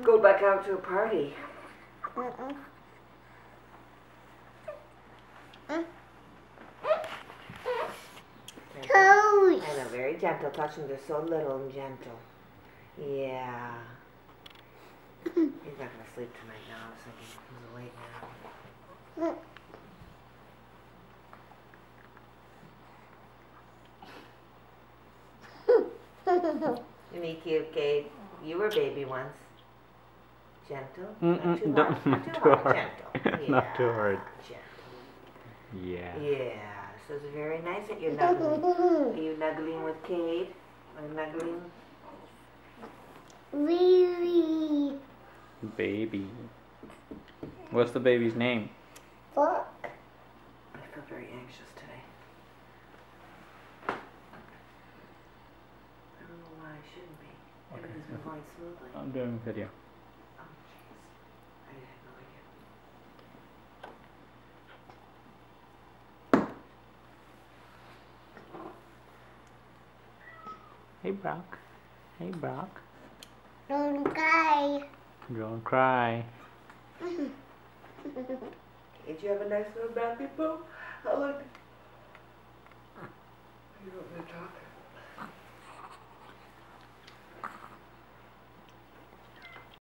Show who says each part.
Speaker 1: Go back out to a party.
Speaker 2: Toes.
Speaker 1: I know, very gentle. Touch them. They're so little and gentle. Yeah. He's not going to sleep tonight now. I was thinking he's awake now. Isn't he cute, Kate? You were a baby once. Gentle. Not too hard. Not too hard. Gentle. Yeah.
Speaker 3: Not too hard.
Speaker 1: Gentle.
Speaker 3: Yeah.
Speaker 1: Yeah. So it's very nice that you're nuggling. Are you nuggling with Kate? Or nuggling?
Speaker 2: Baby.
Speaker 3: Baby. What's the baby's name?
Speaker 2: Fuck.
Speaker 1: I feel very anxious today. I don't know why I shouldn't be. Everything's been going smoothly.
Speaker 3: I'm doing a video.
Speaker 1: Oh, jeez. I had no idea.
Speaker 3: Hey, Brock. Hey, Brock.
Speaker 2: Don't cry.
Speaker 3: Don't cry.
Speaker 1: Did you have a nice little bath, people? How long